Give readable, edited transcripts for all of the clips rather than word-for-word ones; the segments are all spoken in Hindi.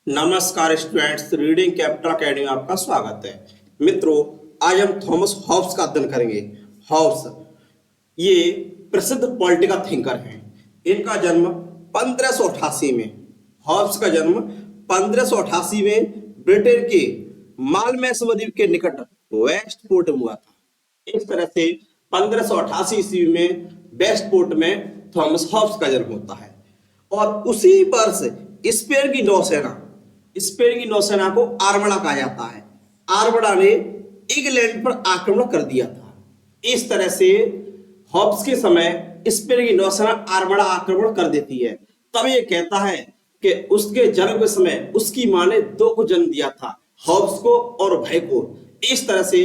नमस्कार स्टूडेंट्स, रीडिंग कैपिटल अकेडमी में आपका स्वागत है। मित्रों, आज हम थॉमस हॉब्स का अध्ययन करेंगे। हॉब्स ये प्रसिद्ध पॉलिटिकल थिंकर हैं। इनका जन्म 1588 में हॉब्स का जन्म 1588 में ब्रिटेन के मालमेस द्वीप के निकट वेस्टपोर्ट में हुआ था। इस तरह से 1588 ईस्वी में वेस्टपोर्ट में थॉमस हॉब्स का जन्म होता है और उसी वर्ष स्पेन की नौसेना को आर्मड़ा कहा जाता है। आर्मड़ा ने इंग्लैंड पर आक्रमण कर दिया था। इस तरह से हॉब्स के समय स्पेन की नौसेना आर्मड़ा आक्रमण कर देती है। तब ये कहता है कि उसके जन्म के समय उसकी मां ने दो को जन्म दिया था, हॉब्स को और भय को। इस तरह से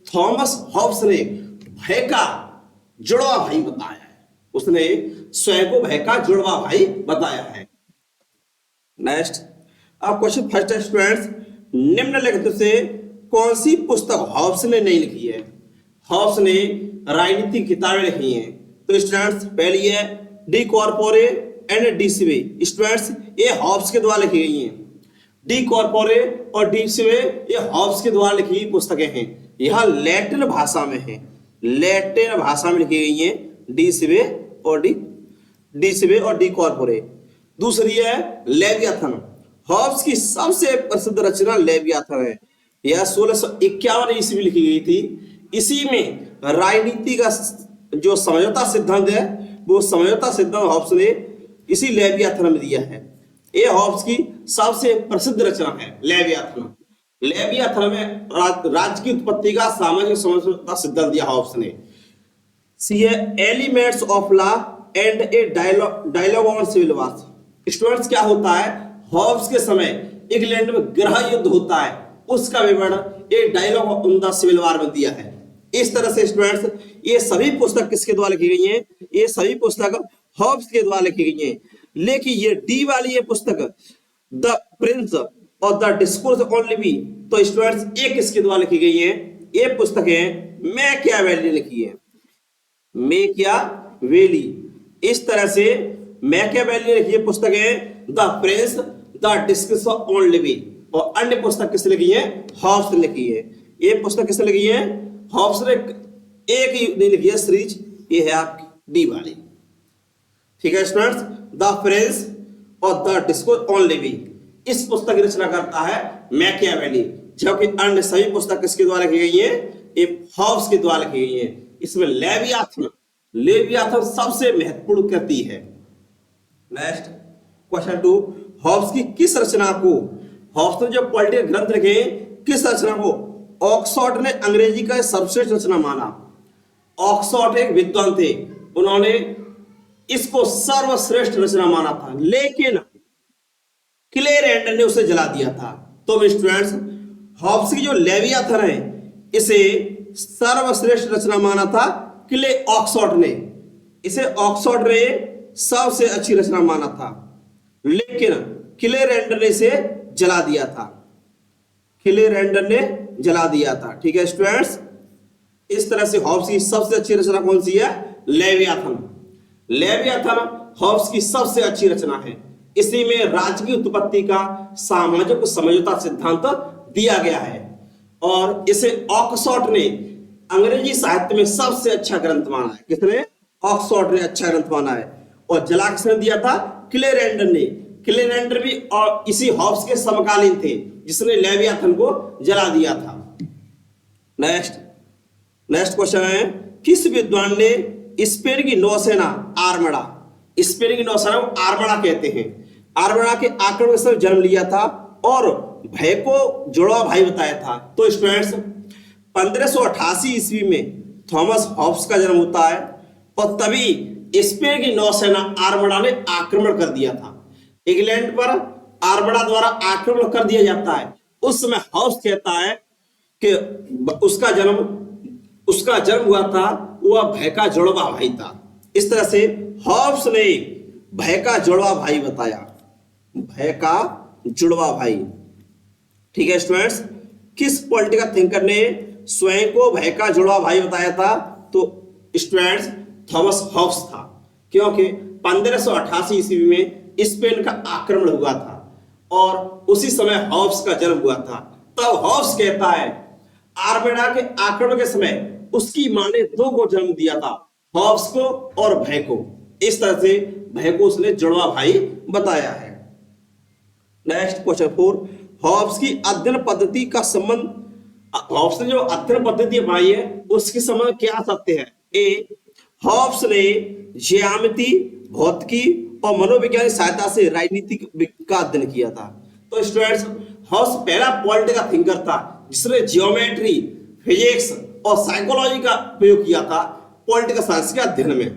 थॉमस हॉब्स ने भय का जुड़वा भाई बताया है। उसने स्वयं को भय का जुड़वा भाई बताया है। नेक्स्ट, अब क्वेश्चन फर्स्ट है स्टूडेंट्स, निम्नलिखित से कौन सी पुस्तक हॉब्स ने नहीं लिखी है? हॉब्स ने राजनीतिक किताबें लिखी हैं। तो स्टूडेंट्स, पहली है डी कॉर्पोरे एंड डी सिवे। स्टूडेंट्स, ये हॉब्स के द्वारा लिखी गई हैं। डी कॉर्पोरे और डी सिवे ये हॉब्स के द्वारा लिखी गई पुस्तकें हैं। यह लैटिन भाषा में है, लैटिन भाषा में लिखी गई हैं डी सिवे और डी कॉर्पोरे। दूसरी है लेवियाथन। हॉब्स की सबसे प्रसिद्ध रचना लेवियाथन है। यह 1651 ईस्वी में लिखी गई थी। इसी में राजनीति का जो समझौता सिद्धांत है, वो समझौता सिद्धांत हॉब्स ने इसी लेवियाथन में दिया है। यह हॉब्स की सबसे प्रसिद्ध रचना है लेवियाथन। लेवियाथन में राज्य की उत्पत्ति का सामाजिक समझौता सिद्धांत दिया हॉब्स ने। सी है elements of law and a dialogue on civil wars. Students, क्या होता है, हॉब्स के समय इंग्लैंड में गृह युद्ध होता है, उसका विवरण एक dialogue on the civil war में दिया है। इस तरह से स्टूडेंट्स, ये सभी पुस्तक किसके द्वारा लिखी गई हैं? ये सभी पुस्तक हॉब्स के द्वारा लिखी गई हैं। लेकिन ये डी वाली ये पुस्तक द प्रिंस और द डिस्कोर्स ओनली, तो स्टूडेंट्स ये किसके द्वारा लिखी गई है? ये पुस्तकें मैकियावेली ने लिखी है, मैकियावेली। इस तरह से मैकियावेली ने लिखी पुस्तकें the Prince, the discourse only, और अन्य पुस्तक किसने लिखी है? हॉब्स ने लिखी है। ये पुस्तक किसने लिखी है? हॉब्स ने एक ही नहीं लिखी है सीरीज, ये है आपकी डी वाली। ठीक है स्टूडेंट्स, द प्रिंस और द डिस्कोर्स ओनली इस पुस्तक की रचना करता है मैकियावेली, जबकि अन्य सभी पुस्तक किसके द्वारा लिखी गई है? ये हॉब्स के द्वारा लिखी गई है। इसमें लेवियाथन सबसे महत्वपूर्ण कृति है। नेक्स्ट क्वेश्चन 2, हॉब्स की किस रचना को, हॉब्स ने जो पॉलिटिकल ग्रंथ लिखे, किस रचना को ऑक्सफोर्ड ने अंग्रेजी का सर्वश्रेष्ठ रचना माना? ऑक्सफोर्ड एक विद्वान थे, उन्होंने इसको सर्वश्रेष्ठ रचना माना था, लेकिन क्लेरेंडन ने उसे जला दिया था। तो स्टूडेंट्स, हॉब्स की जो लेवियाथन है, इसे सर्वश्रेष्ठ रचना माना था ऑक्सफोर्ड ने। इसे ऑक्सफोर्ड ने सबसे अच्छी रचना माना था, लेकिन क्लेरेंडन ने इसे जला दिया था। क्लेरेंडन ने जला दिया था। ठीक है स्टूडेंट्स, इस तरह से हॉब्स की सबसे अच्छी रचना कौन सी है? लेवियाथन। लेवियाथन हॉब्स की सबसे अच्छी रचना है। इसी में राज्य की उत्पत्ति का सामाजिक समझौता सिद्धांत दिया गया है और इसे ऑक्सफोर्ड ने अंग्रेजी साहित्य में सबसे अच्छा ग्रंथ माना है। किसने? ऑक्सफोर्ड ने अच्छा ग्रंथ माना है। और जला किसने दिया था? क्लेरेंडन ने। क्लेरेंडन भी और इसी हॉब्स के समकालीन थे, जिसने लेवियाथन को जला दिया था। नेक्स्ट क्वेश्चन है, किस विद्वान ने स्पेन की नौसेना आर्मड़ा, स्पेन की नौसेना को आर्मड़ा कहते हैं, आर्मड़ा के आक्रमण से जन्म लिया था और भय को जुड़वा भाई बताया था? तो स्टूडेंट्स, 1588 ईस्वी में थॉमस हॉब्स का जन्म होता है और तभी स्पेन की नौसेना आर्मड़ा ने आक्रमण कर दिया था। इंग्लैंड पर आर्मड़ा द्वारा आक्रमण कर दिया जाता है। उस समय हॉब्स कहता है कि उसका जन्म हुआ था, वह भय का जुड़वा भाई था। इस तरह से हॉब्स ने भय का जुड़वा भाई बताया, भय का जुड़वा भाई। ठीक है स्टूडेंट्स, किस पॉलिटिकल थिंकर ने स्वयं को भय का जुड़वा भाई बताया था? तो स्टूडेंट्स, थॉमस हॉब्स था, क्योंकि 1588 ईस्वी में स्पेन का आक्रमण हुआ था और उसी समय हॉब्स का जन्म हुआ था। तब हॉब्स कहता है आर्मेडा के आक्रमण के समय उसकी मां ने दो को जन्म दिया था, हॉब्स को और भय को। इस तरह से भय को उसने जुड़वा भाई बताया है। नेक्स्ट क्वेश्चन 4, हॉब्स की अध्ययन पद्धति का संबंध, हॉब्स ने जो अध्ययन पद्धति बनाई है उसके संबंध क्या सकते हैं। ए, हॉब्स ने ज्यामिति, भौतिकी और मनोविज्ञान की सहायता से राजनीति का अध्ययन किया था। तो स्टूडेंट्स, हॉब्स पहला पॉलिटिकल थिंकर था जिसने जियोमेट्री, फिजिक्स और साइकोलॉजी का प्रयोग किया था पॉलिटिकल साइंस के अध्ययन में।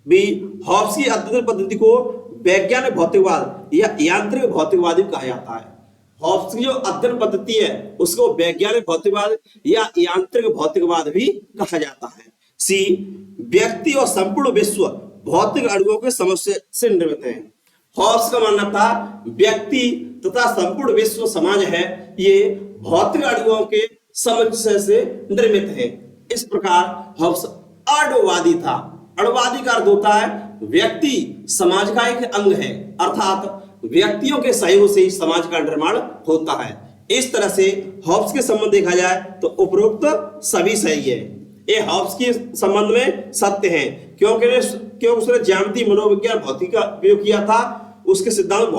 बी, हॉब्स की अध्ययन पद्धति को वैज्ञानिक भौतिकवाद या यांत्रिक भौतिकवाद भी कहा जाता है। हॉब्स की जो अध्ययन पद्धति है उसको वैज्ञानिक भौतिकवाद या यांत्रिक भौतिकवाद भी कहा जाता है। सी, व्यक्ति और संपूर्ण विश्व भौतिक अणुओं के समूह से निर्मित है। हॉब्स का मानना था व्यक्ति तथा संपूर्ण विश्व समाज है ये भौतिक अणुओं के समूह से निर्मित है। इस प्रकार हॉब्स अणुवादी था। अणुवादी का अर्थ होता है व्यक्ति समाज का एक अंग है, अर्थात व्यक्तियों के सहयोग से ही समाज का निर्माण होता है। इस तरह से हॉब्स के संबंध देखा जाए तो उपरोक्त सभी सही है। ये हॉब्स के संबंध में सत्य है क्योंकि उसने ज्यामिति, मनोविज्ञान, भौतिकी का प्रयोग किया था। उसके सिद्धांत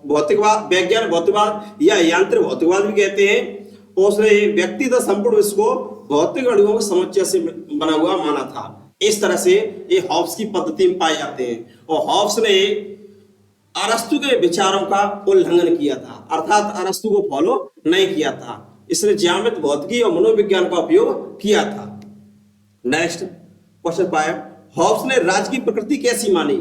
भौतिकवाद, वैज्ञानिक भौतिकवाद या यांत्रिक भौतिकवाद भी कहते हैं। और उसने व्यक्ति तथा संपूर्ण विश्व को भौतिक अणुओं के समुच्चय से बना हुआ माना था। इस तरह से ये हॉब्स की पद्धति में पाए जाते हैं। और हॉब्स ने अरस्तु के विचारों का उल्लंघन किया था, अर्थात अरस्तु को फॉलो नहीं किया था। इसने ज्यामिति, भौतिकी और मनोविज्ञान का उपयोग किया था। नेक्स्ट क्वेश्चन 5, हॉब्स ने राज्य की प्रकृति कैसी मानी।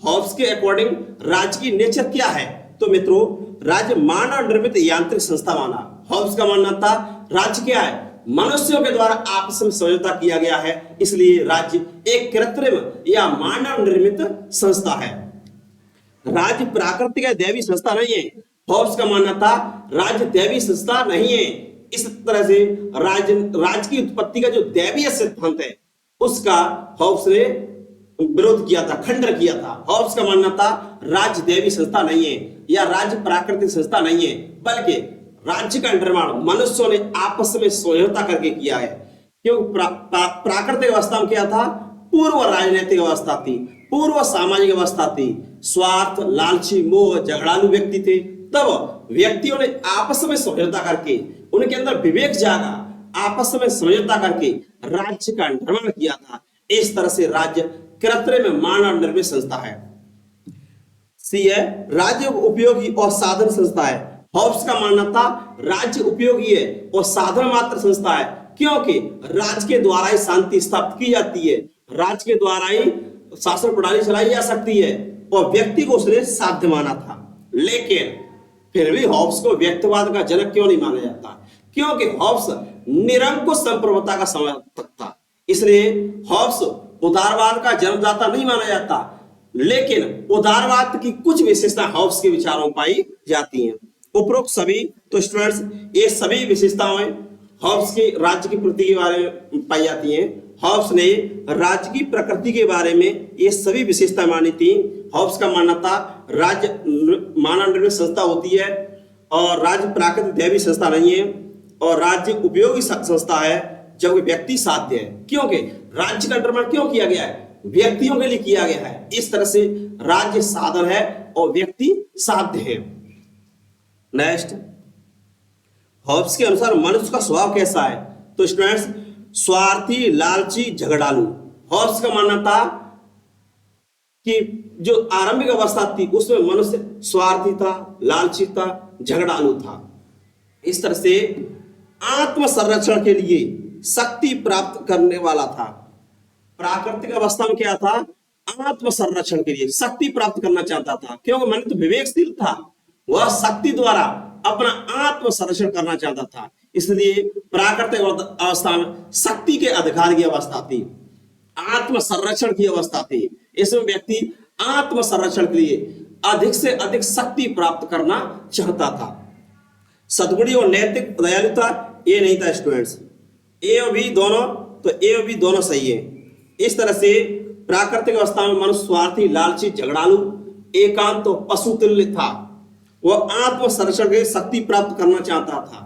हॉब्स के अकॉर्डिंग राज्य की नेचर क्या है। तो मित्रों, राज्य मानव निर्मित यांत्रिक संस्था माना। हॉब्स का मानना था राज्य क्या है, मनुष्यों के द्वारा आपस में समझौता किया गया है, इसलिए राज्य एक कृत्रिम या मानव निर्मित संस्था है। राज्य प्राकृतिक या दैवी संस्था नहीं है। हॉब्स का मानना था राज्य दैवी संस्था नहीं है। इस तरह से राज्य की उत्पत्ति का जो दैवीय सिद्धांत है उसका हॉब्स ने विरोध किया था, खंडन किया था। हॉब्स का मानना था राज्य दैवी संस्था नहीं है या राज्य प्राकृतिक संस्था नहीं है, बल्कि राज्य का निर्माण मनुष्यों ने आपस में समझौता करके किया है। क्योंकि प्राकृतिक अवस्था में क्या था, पूर्व राजनीतिक अवस्था थी, पूर्व सामाजिक अवस्था थी। स्वार्थ, लालची, मोह, झगड़ालू व्यक्ति थे। तब व्यक्तियों ने आपस में समझौता करके, उनके अंदर विवेक जागा, आपस में समझौता करके राज्य का निर्माण किया था। इस तरह से राज्य कृत्रिम मानव निर्मित संस्था है। सी है, राज्य उपयोगी और साधन संस्था है। हॉब्स का मानना था राज्य उपयोगी है और साधन मात्र संस्था है, क्योंकि राज्य के द्वारा ही शांति स्थापित की जाती है, राज्य के द्वारा ही शासन प्रणाली चलाई जा सकती है, और व्यक्ति को उसने साध्य माना था। लेकिन फिर भी हॉब्स को व्यक्तिवाद का जनक क्यों नहीं माना जाता, क्योंकि हॉब्स निरंकुश संप्रभुता का समर्थक था। इसलिए हॉब्स उदारवाद का जन्मदाता नहीं माना जाता, लेकिन उदारवाद की कुछ विशेषता हॉब्स के विचारों में पाई जाती हैं। उपरोक्त सभी, तो स्टूडेंट्स, ये सभी विशेषताएं हॉब्स की राज्य की प्रकृति के बारे में पाई जाती हैं। हॉब्स ने राज्य की प्रकृति के बारे में ये सभी विशेषताएं मानी थी। हॉब्स का मानना था राज्य मानव निर्मित संस्था होती है और राज्य प्राकृतिक दैवी संस्था नहीं है, और राज्य उपयोगी संस्था है जबकि व्यक्ति साध्य है। क्योंकि राज्य का निर्माण क्यों किया गया है, व्यक्तियों के लिए किया गया है। इस तरह से राज्य साधन है और व्यक्ति साध्य है। नेक्स्ट, हॉब्स के अनुसार मनुष्य का स्वभाव कैसा है। तो स्टूडेंट्स, स्वार्थी, लालची, झगड़ालू। हॉब्स का मानना था कि जो आरंभिक अवस्था थी उसमें मनुष्य स्वार्थी था, लालची था, झगड़ालू था। इस तरह से आत्म संरक्षण के लिए शक्ति प्राप्त करने वाला था। प्राकृतिक अवस्था में क्या था, आत्म संरक्षण के लिए शक्ति प्राप्त करना चाहता था, क्योंकि मन तो विवेकशील था, वह शक्ति द्वारा अपना आत्म संरक्षण करना चाहता था। इसलिए प्राकृतिक अवस्था में शक्ति के अधिकार की अवस्था थी, आत्म संरक्षण की अवस्था थी। इसमें व्यक्ति आत्म संरक्षण के लिए अधिक से अधिक शक्ति प्राप्त करना चाहता था। सद्गुणी और नैतिक दयालुता ये नहीं था स्टूडेंट्स। ए और बी दोनों, तो ए और बी दोनों सही है। इस तरह से प्राकृतिक अवस्था में मनुष्य स्वार्थी, लालची, झगड़ालू, एकांत तो पशु तुल्य था। वह आत्म संरक्षण की शक्ति प्राप्त करना चाहता था।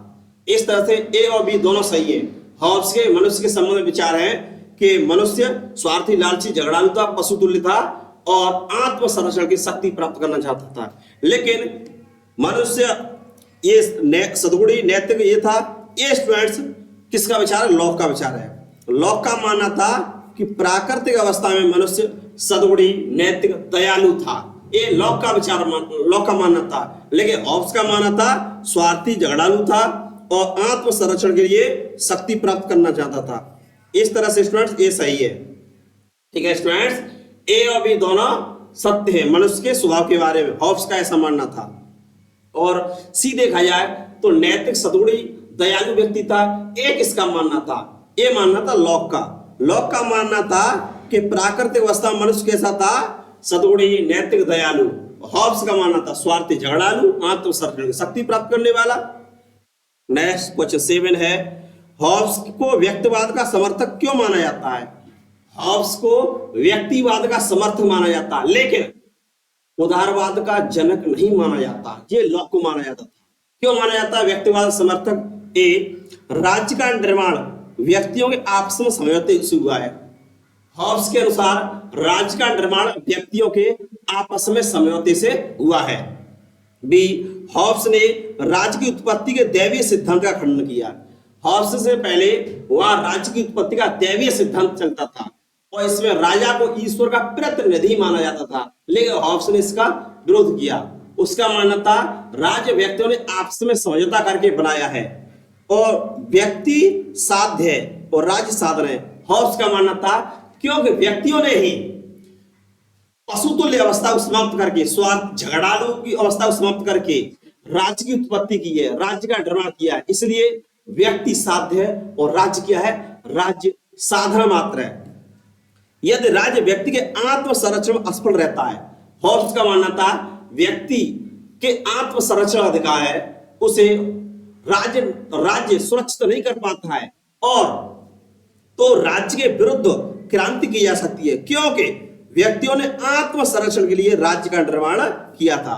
इस तरह से ए और बी दोनों सही है। हॉब्स के मनुष्य के संबंध में विचार है कि मनुष्य स्वार्थी, लालची, झगड़ालू था, पशु तुल्य था और आत्म संरक्षण की शक्ति प्राप्त करना चाहता था। लेकिन मनुष्य ये सद्गुणी, नैतिक ये था। ये स्टूडेंट्स किसका विचार है? लॉक का विचार है। लॉक का मानना था कि प्राकृतिक अवस्था में मनुष्य सद्गुणी, नैतिक, दयालु था। ये लॉक का विचार, लॉक का मानना था। लेकिन हॉब्स का मानना था स्वार्थी, झगड़ालू था और आत्म संरक्षण के लिए शक्ति प्राप्त करना चाहता था। इस तरह से स्टूडेंट्स ये सही है। ठीक है स्टूडेंट्स, ए और बी दोनों सत्य है मनुष्य के स्वभाव के बारे में। हॉब्स का ऐसा मानना था। और सी देखा जाए तो नैतिक, सद्गुणी, दयालु व्यक्ति था। एक इसका मानना था, ये मानना था लॉक का। लॉक का मानना था कि प्राकृतिक अवस्था मनुष्य कैसा था? सद्गुणी, नैतिक, दयालु। हॉब्स का मानना था स्वार्थी, झगड़ालू, आत्म संरक्षण की शक्ति प्राप्त करने वाला। नेक्स्ट क्वेश्चन 7 है, हॉब्स को व्यक्तिवाद का समर्थक क्यों माना जाता है? हॉब्स को व्यक्तिवाद का समर्थक माना जाता है, लेकिन उदारवाद का जनक नहीं माना जाता। ये लॉक को माना जाता था। क्यों माना जाता है व्यक्तिवाद समर्थक? ए, राज्य का निर्माण व्यक्तियों के आपस में समझौते से हुआ है। हॉब्स के अनुसार राज्य का निर्माण व्यक्तियों के आपस में समझौते से हुआ है। बी, हॉब्स ने राज्य की उत्पत्ति के दैवीय सिद्धांत का खंडन किया। हॉब्स से पहले वह राज्य की उत्पत्ति का दैवीय सिद्धांत चलता था और इसमें राजा को ईश्वर का प्रतिनिधि माना जाता था, लेकिन हॉब्स ने इसका विरोध किया। उसका मानना था राज्य व्यक्तियों ने आपस में समझौता करके बनाया है और व्यक्ति साध्य है और राज्य साधन है। हॉब्स का मानना था क्योंकि व्यक्तियों ने ही पशुतुल्य अवस्था को समाप्त करके, स्वार्थ, झगड़ालू की अवस्था को समाप्त करके राज्य की उत्पत्ति की है, राज्य का निर्माण किया है। इसलिए व्यक्ति साध्य है और राज्य क्या है? राज्य साधन मात्र है। यदि राज्य व्यक्ति के आत्म संरक्षण में असफल रहता है, हॉब्स का मानना था व्यक्ति के आत्म संरक्षण अधिकार है, उसे राज्य सुरक्षित नहीं कर पाता है और तो राज्य के विरुद्ध क्रांति की जा सकती है, क्योंकि व्यक्तियों ने आत्म संरक्षण के लिए राज्य का निर्माण किया था।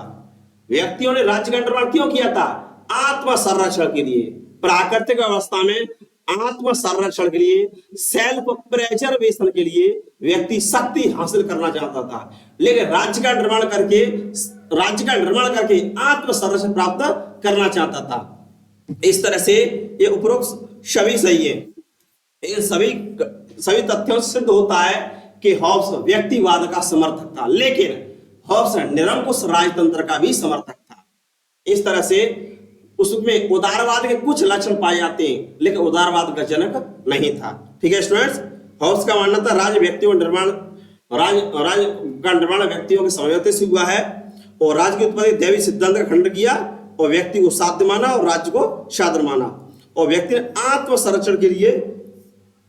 व्यक्तियों ने राज्य का निर्माण क्यों किया था? आत्म संरक्षण के लिए। प्राकृतिक अवस्था में आत्म संरक्षण के लिए, सेल्फ प्रेजर्वेशन के लिए व्यक्ति शक्ति हासिल करना चाहता था, लेकिन राज्य का निर्माण करके आत्म संरक्षण प्राप्त करना चाहता था। इस तरह से ये उपरोक्त सभी सही है। इन सभी तथ्यों से सिद्ध होता है कि हॉब्स व्यक्तिवाद का समर्थक था, लेकिन हॉब्स निरंकुश राजतंत्र का भी समर्थक था। इस तरह से उसमें उदारवाद के कुछ लक्षण पाए जाते हैं, लेकिन उदारवाद का जनक नहीं था। ठीक है स्टूडेंट्स, हॉब्स का मानना था राज्य का निर्माण व्यक्तियों के समझौते से हुआ है और राज्य की उत्पत्ति दैवी सिद्धांत का खंडन किया और व्यक्ति को साध्य माना और राज्य को साधन माना और व्यक्ति ने आत्म संरक्षण के लिए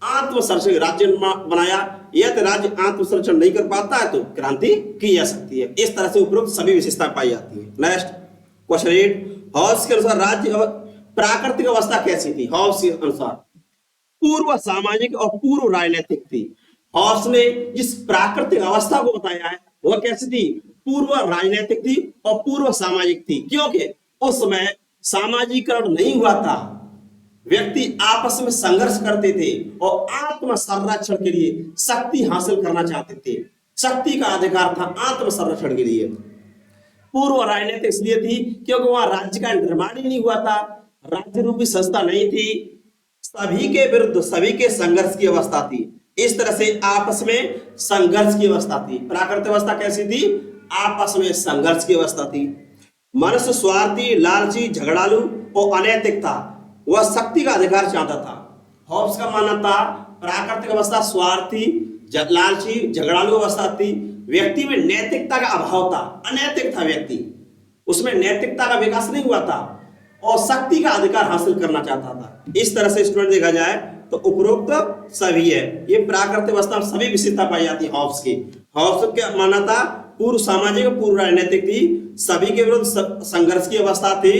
राज्य बनाया। यदि राज्य आत्म संरक्षण नहीं कर पाता है तो क्रांति की जा सकती है। इस तरह से उपरोक्त सभी विशेषताएं पाई जाती है। नेक्स्ट क्वेश्चन 8, हॉब्स के अनुसार राज्य प्राकृतिक अवस्था कैसी थी? हॉब्स के अनुसार पूर्व सामाजिक और पूर्व राजनीतिक थी। हॉब्स ने जिस प्राकृतिक अवस्था को बताया है वह कैसी थी? पूर्व राजनीतिक थी और पूर्व सामाजिक थी, क्योंकि उस समय सामाजिकरण नहीं हुआ था। व्यक्ति आपस में संघर्ष करते थे और आत्म संरक्षण के लिए शक्ति हासिल करना चाहते थे। शक्ति का अधिकार था आत्म संरक्षण के लिए। पूर्व राजनीतिक इसलिए थी क्योंकि वहां राज्य का निर्माण ही नहीं हुआ था, राज्य रूपी संस्था नहीं थी, सभी के विरुद्ध सभी के संघर्ष की अवस्था थी। इस तरह से आपस में संघर्ष की अवस्था थी। प्राकृतिक अवस्था कैसी थी? आपस में संघर्ष की अवस्था थी। मनुष्य स्वार्थी, लालची, झगड़ालू और अनैतिक था। वह शक्ति का अधिकार चाहता था। हॉब्स का मानना था प्राकृतिक अवस्था स्वार्थी, लालची, झगड़ालू अवस्था थी। व्यक्ति में नैतिकता का अभाव था, अनैतिक था व्यक्ति, उसमें नैतिकता का विकास नहीं हुआ था और शक्ति का अधिकार हासिल करना चाहता था। इस तरह से स्टूडेंट देखा जाए तो उपरोक्त सभी है। ये प्राकृतिक अवस्था में सभी विशेषता पाई जाती है हॉब्स की। हॉब्स का मानना था पूर्व सामाजिक और पूर्व राजनीतिक थी, सभी के विरुद्ध संघर्ष की अवस्था थी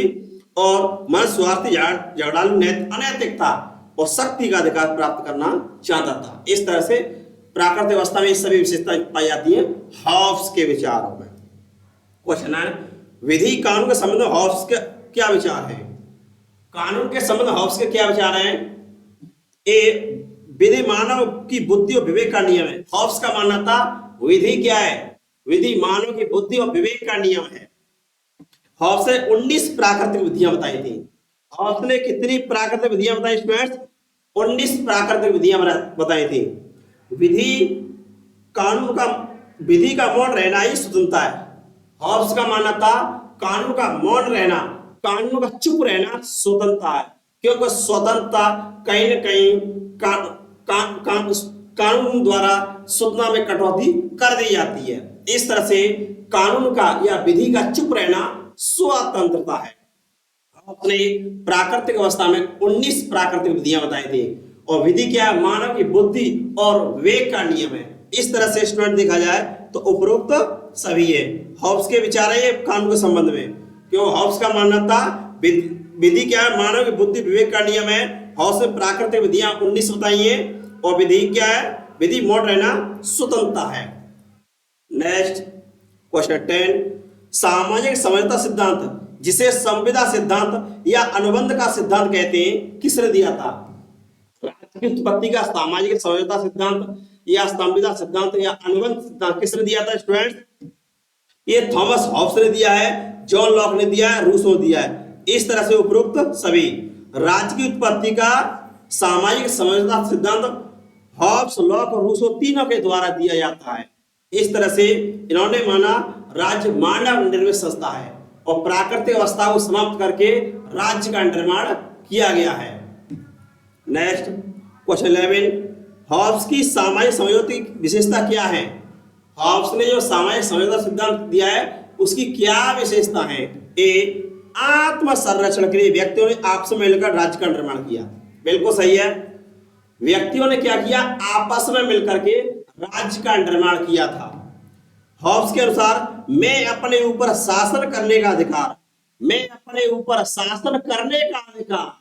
और मन स्वार्थी, झगड़ालू, अनैतिक था और शक्ति का अधिकार प्राप्त करना चाहता था। इस तरह से प्राकृतिक अवस्था में सभी विशेषताएं पाई जाती हैं हॉब्स के विचारों में। क्वेश्चन है, विधि कानून के संबंध में हॉब्स के क्या विचार है? कानून के संबंध में हॉब्स के क्या विचार हैं? ए, विधि मानव की बुद्धि और विवेक का नियम है। हॉब्स का मानना था विधि क्या है? विधि मानव की बुद्धि और विवेक का नियम है। हॉब्स ने 19 प्राकृतिक विधियां बताई थी। हॉब्स ने कितनी प्राकृतिक विधियां बताई स्टूडेंट्स? 19 प्राकृतिक विधियां बताई थी। विधि कानून का विधि का मौन रहना ही स्वतंत्रता है। हॉब्स का मानना था कानून का मौन रहना, कानून का चुप रहना स्वतंत्रता है, क्योंकि स्वतंत्रता कहीं न कहीं कानून द्वारा स्वतंत्रता में कटौती कर दी जाती है। इस तरह से कानून का या विधि का चुप रहना स्वतंत्रता है। अपने प्राकृतिक अवस्था में 19 प्राकृतिक विधियां बताई थी, और विधि क्या है? मानव की बुद्धि और विवेक का नियम है। इस तरह से स्टूडेंट देखा जाए तो उपरोक्त सभी है। हॉब्स के विचार है कानून के संबंध में, क्यों? हॉब्स का मानना था विधि क्या है? मानव की बुद्धि विवेक का नियम है। हॉब्स में प्राकृतिक विधियां 19 बताई है, और विधि क्या है? विधि मौन रहना स्वतंत्रता है। नेक्स्ट क्वेश्चन 10, सामाजिक समझौता सिद्धांत, जिसे संविदा सिद्धांत या अनुबंध का सिद्धांत कहते हैं, किसने दिया था? राज्य की उत्पत्ति का सामाजिक समझौता सिद्धांत या संविदा सिद्धांत या अनुबंध सिद्धांत किसने दिया था स्टूडेंट्स? ये थॉमस हॉब्स ने दिया है, जॉन लॉक ने दिया है, रूसो ने दिया है। इस तरह से उपरोक्त सभी राज्य की उत्पत्ति का सामाजिक समझौता सिद्धांत हॉब्स, लॉक और रूसो तीनों के द्वारा दिया जाता है। इस तरह से इन्होंने माना राज्य मानव निर्मित संस्था है, और प्राकृतिक अवस्था को समाप्त करके राज्य का निर्माण किया गया है। नेक्स्ट क्वेश्चन 11, हॉब्स की सामाजिक समझौते की विशेषता क्या है? हॉब्स ने जो सामाजिक समझौता सिद्धांत दिया है उसकी क्या विशेषता है? ए, आत्म संरक्षण के लिए व्यक्तियों ने आपस में मिलकर राज्य का निर्माण किया। बिल्कुल सही है, व्यक्तियों ने क्या किया? आपस में मिलकर के राज्य का निर्माण किया था। हॉब्स के अनुसार मैं अपने ऊपर शासन करने का अधिकार, मैं अपने ऊपर शासन करने का अधिकार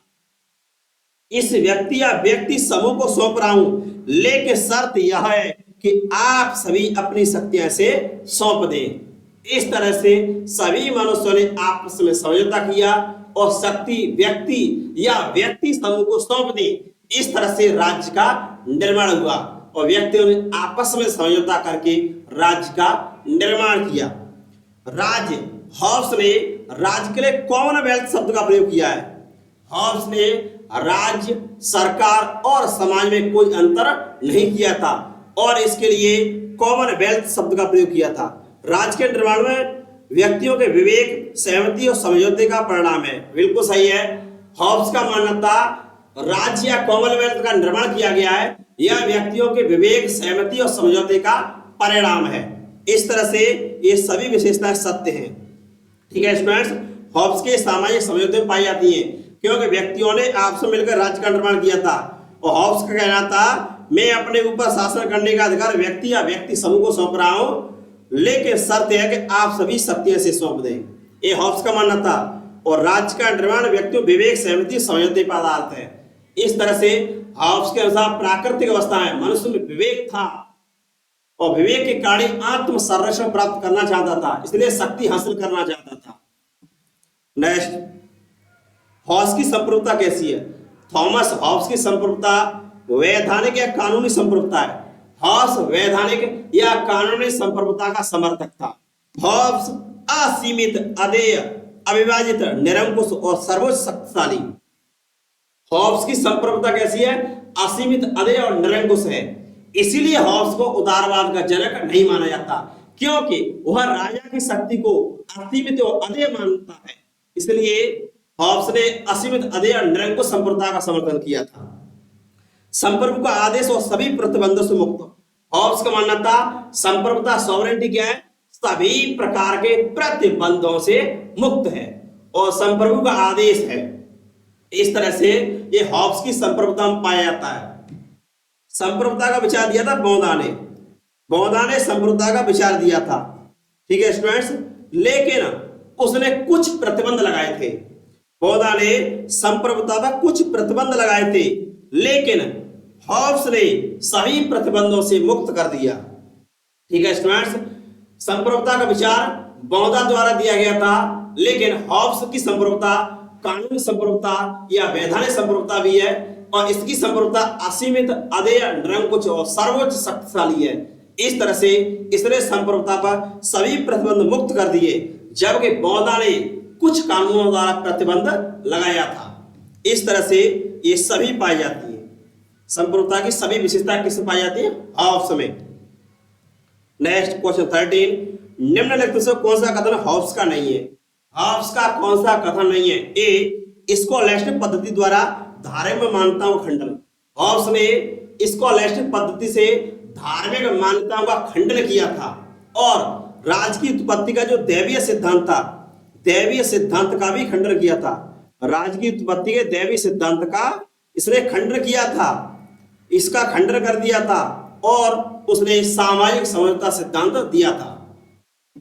इस व्यक्ति या व्यक्ति समूह को सौंप रहा हूं, लेकिन शर्त यह है कि आप सभी अपनी शक्तियां से सौंप दें। इस तरह से सभी मनुष्यों ने आपस में समझौता किया और शक्ति व्यक्ति या व्यक्ति समूह को सौंप दी। इस तरह से राज्य का निर्माण हुआ, और व्यक्तियों ने आपस में समझौता करके राज्य का निर्माण किया। राज्य, हॉब्स ने राज्य के लिए कॉमनवेल्थ शब्द का प्रयोग किया है। हॉब्स ने राज्य, सरकार और समाज में कोई अंतर नहीं किया था, और इसके लिए कॉमनवेल्थ शब्द का प्रयोग किया था। राज्य के निर्माण में व्यक्तियों के विवेक, सहमति और समझौते का परिणाम है। बिल्कुल सही है, हॉब्स का मानना था राज्य या कॉमनवेल्थ का निर्माण किया गया है, यह व्यक्तियों के विवेक, सहमति और समझौते का परिणाम है। इस तरह से ये सभी विशेषताएं सत्य हैं। ठीक है स्टूडेंट्स, हॉब्स के सामाजिक समझौते में पाई जाती हैं, क्योंकि व्यक्तियों ने आपस में मिलकर राज्य का निर्माण किया था। और हॉब्स का कहना था मैं अपने ऊपर शासन करने का अधिकार व्यक्ति या व्यक्ति समूह को सौंप रहा हूं, लेकिन शर्त है कि आप सभी शक्तियां से सौंप दें। ये हॉब्स का मानना था। और राज्य का निर्माण व्यक्तियों विवेक, सहमति, समझौते पर आधारित है। इस तरह से हॉब्स के अनुसार प्राकृतिक अवस्था में मनुष्य में विवेक था, और विवेक के कारण आत्म संरक्षण प्राप्त करना चाहता था, इसलिए शक्ति हासिल करना चाहता था। नेक्स्ट, हॉब्स की संप्रभुता कैसी है? थॉमस हॉब्स की संप्रभुता वैधानिक या कानूनी संप्रभुता है। हॉब्स वैधानिक या कानूनी संप्रभुता का समर्थक था। हॉब्स असीमित, अदेय, अविभाजित, निरंकुश और सर्वोच्च शक्तिशाली। हॉब्स की संप्रभुता कैसी है? असीमित, अदेय और निरंकुश है। इसीलिए हॉब्स को उदारवाद का जनक नहीं माना जाता, क्योंकि वह राजा की शक्ति को असीमित और अदेय मानता है। इसलिए हॉब्स ने असीमित, अदेय और निरंकुश संप्रभुता का समर्थन किया था। संप्रभु का आदेश और सभी प्रतिबंधों से मुक्त। हॉब्स का मानना था संप्रभुता, सॉवरेनिटी क्या है? सभी प्रकार के प्रतिबंधों से मुक्त है, और संप्रभु का आदेश है। इस तरह से ये हॉब्स की संप्रभुता में पाया जाता है। संप्रभुता का विचार दिया था बौदा ने। बौदा ने संप्रभुता का विचार दिया था। ठीक है स्टूडेंट्स, लेकिन उसने कुछ प्रतिबंध लगाए थे। बौदा ने संप्रभुता पर कुछ प्रतिबंध लगाए थे, लेकिन हॉब्स ने सभी प्रतिबंधों से मुक्त कर दिया। ठीक है स्टूडेंट्स, संप्रभुता का विचार बौदा द्वारा दिया गया था, लेकिन हॉब्स की संप्रभुता कानूनी संप्रभुता या वैधानिक संप्रभुता भी है, और इसकी संप्रभुता असीमित, अधेय, निरंकुश और सर्वोच्च शक्तिशाली है। इस तरह से इसने संप्रभुता पर सभी प्रतिबंध मुक्त कर दिए, जबकि बौद्धा ने कुछ कानूनों द्वारा प्रतिबंध लगाया था। इस तरह से ये सभी पाई जाती है, संप्रभुता की सभी विशेषता किसमें पाई जाती है? हॉब्स में। नेक्स्ट क्वेश्चन 13, निम्नलिखित में से कौन सा कथन हॉब्स का नहीं है? हॉब्स का कौन सा कथन नहीं है? ए, स्कॉलैस्टिक पद्धति द्वारा धार्मिक मान्यताओं का खंडन। हॉब्स ने स्कॉलैस्टिक पद्धति से धार्मिक मान्यताओं का खंडन किया था, और राज की उत्पत्ति का जो दैवीय सिद्धांत था, दैवीय सिद्धांत का भी खंडन किया था। राज की उत्पत्ति के दैवीय सिद्धांत का इसने खंडन किया था, इसका खंडन कर दिया था, और उसने सामाजिक समझौता सिद्धांत दिया था।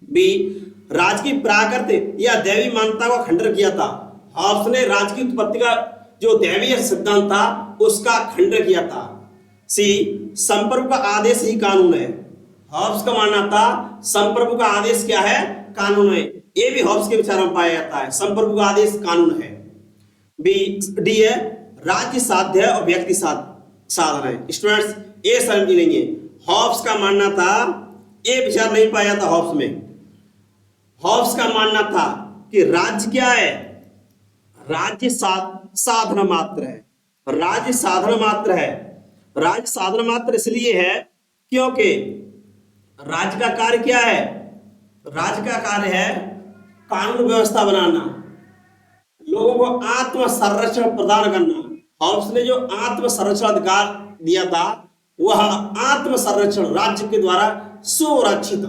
बी, राज की प्राकृतिक या दैवी मान्यता का खंडन किया था। हॉब्स ने राज की उत्पत्ति का जो दैवीय सिद्धांत था उसका खंडन किया था। सी, संप्रभु का आदेश ही कानून है। हॉब्स का मानना था संप्रभु का आदेश क्या है? कानून है। ये भी हॉब्स के विचारों में पाया जाता है, संप्रभु का आदेश कानून है। डी है, राज्य साध्य और व्यक्ति साधन है। स्टूडेंट्स, ये समझ नहीं है। हॉब्स का मानना था, ये विचार नहीं पाया था हॉब्स में। हॉब्स का मानना था कि राज्य क्या है? राज्य साधन मात्र है। राज्य साधन मात्र है। राज्य साधन मात्र इसलिए है क्योंकि राज्य का कार्य क्या है? राज्य का कार्य है कानून व्यवस्था बनाना, लोगों को आत्म संरक्षण प्रदान करना। हॉब्स ने जो आत्म संरक्षण अधिकार दिया था वह आत्म संरक्षण राज्य के द्वारा सुरक्षित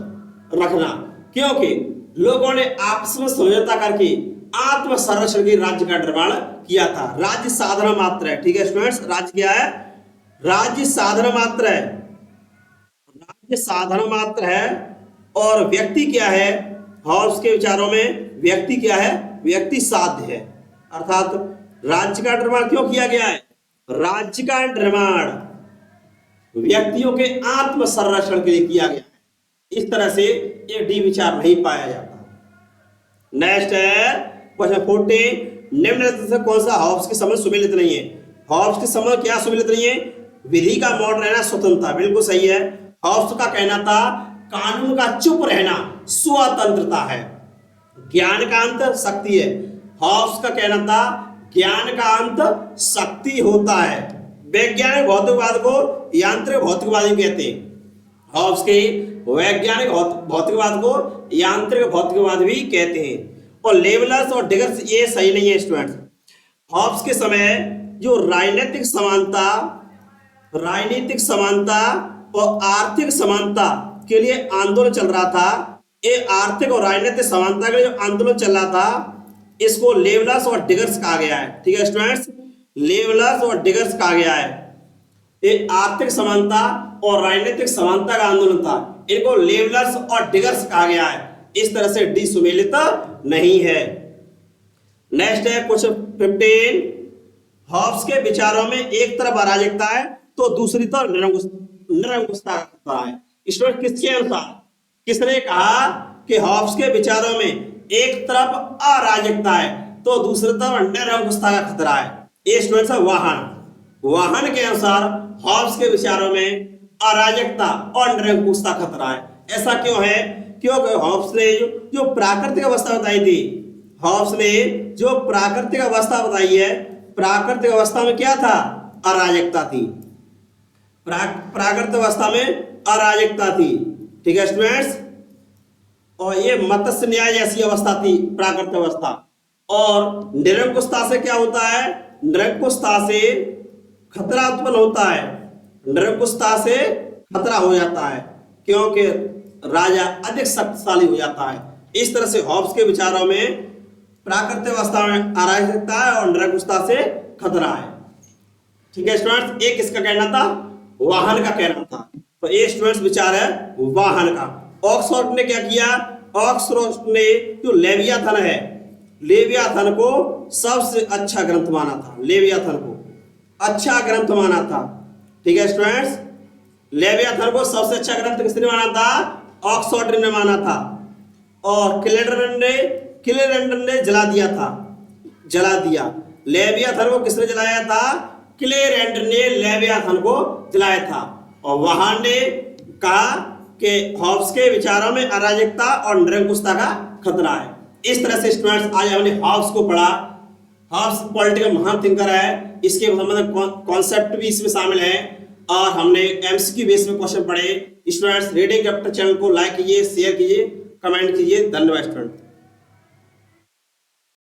रखना, क्योंकि लोगों ने आपस में समझौता करके आत्म संरक्षण के राज्य का निर्माण किया था। राज्य साधन मात्र है। ठीक है स्टूडेंट्स, राज्य क्या है? राज्य साधन मात्र है। राज्य साधन मात्र है। और व्यक्ति क्या है? हॉब्स के विचारों में व्यक्ति क्या है? व्यक्ति साध्य है। अर्थात राज्य का निर्माण क्यों किया गया है? राज्य का निर्माण व्यक्तियों के आत्म संरक्षण के लिए किया गया है। इस तरह से ये डी विचार नहीं पाया जाता। नेक्स्ट है क्वेश्चन 14, निम्नलिखित से कौन सा हॉब्स की समझ सुमेलित नहीं है? हॉब्स की समझ क्या सुमेलित नहीं है? विधि का मौन रहना स्वतंत्रता, बिल्कुल सही है। हॉब्स का कहना था कानून का चुप रहना स्वतंत्रता है। ज्ञान का अंत शक्ति है। हॉब्स का कहना था ज्ञान का अंत शक्ति होता है। वैज्ञानिक भौतिकवाद को यांत्रिक भौतिकवादी कहते हैं। हॉब्स के वैज्ञानिक भौतिकवाद को यांत्रिक भौतिकवाद भी कहते हैं। और लेवलर्स और डिगर्स ये सही नहीं है स्टूडेंट्स। हॉब्स के समय जो राजनीतिक समानता और आर्थिक समानता के लिए आंदोलन चल रहा था, ये आर्थिक और राजनीतिक समानता के लिए जो आंदोलन चल रहा था इसको लेवलर्स और डिगर्स कहा गया है। ठीक है स्टूडेंट्स, लेवलर्स और डिगर्स कहा गया है। ये आर्थिक समानता और राजनीतिक समानता का आंदोलन था, इनको लेवलर्स और डिगर्स कहा गया है। इस तरह से डी सुमेलित नहीं है। नेक्स्ट है क्वेश्चन 15, हॉब्स के विचारों में एक तरफ अराजकता है तो दूसरी तरफ निरंकुशता का खतरा है। स्टूडेंट, किसके अनुसार? किसने कहा कि हॉब्स के विचारों में एक तरफ अराजकता है तो दूसरी तरफ निरंकुशता का खतरा है? ये स्टूडेंट्स है वाहन के अनुसार हॉब्स के विचारों में अराजकता और निरंकुशता खतरा है। ऐसा क्यों है? क्योंकि हॉब्स ने जो प्राकृतिक अवस्था बताई थी, हॉब्स ने जो प्राकृतिक अवस्था बताई है, प्राकृतिक अवस्था में क्या था? अराजकता थी। प्राकृतिक अवस्था में अराजकता थी। ठीक है स्टूडेंट्स, और ये मत्स्य न्याय जैसी अवस्था थी प्राकृतिक अवस्था। और निरंकुशता से क्या होता है? निरंकुशता से खतरा उत्पन्न होता है। निरंकुशता से खतरा हो जाता है क्योंकि राजा अधिक शक्तिशाली हो जाता है। इस तरह से हॉब्स के विचारों में प्राकृतिक अवस्था में अराजकता है और निरंकुशता से खतरा है। ठीक है स्टूडेंट्स, एक किसका कहना था? वाहन का कहना था। तो ये स्टूडेंट्स विचार है वाहन का। ऑक्सफोर्ड ने क्या किया? ऑक्सफोर्ड ने जो लेवियाथन है, लेवियाथन को सबसे अच्छा ग्रंथ माना था। लेवियाथन को अच्छा ग्रंथ माना था। ठीक है स्टूडेंट्स, लेवियाथन को सबसे अच्छा ग्रंथ किसने माना था? ऑक्सफोर्ड ने माना था। और कैलेंडर ने क्लेरेंडन ने जला दिया था, जला दिया। लेवियाथन को किसने जलाया था? क्लेरेंडन ने लेवियाथन को जलाया था। और वहां ने कहा कि हॉब्स के विचारों में अराजकता और निरंकुशता का खतरा है। इस तरह से स्टूडेंट्स आज हमने हॉब्स को पढ़ा। हॉब्स पॉलिटिकल महान थिंकर है, इसके संबंधित कॉन्सेप्ट भी इसमें शामिल है और हमने एमसीक्यू बेस में क्वेश्चन पढ़े। स्टूडेंट्स रीडिंग कैपिटल चैनल को लाइक कीजिए, शेयर कीजिए, कमेंट कीजिए। धन्यवाद स्टूडेंट।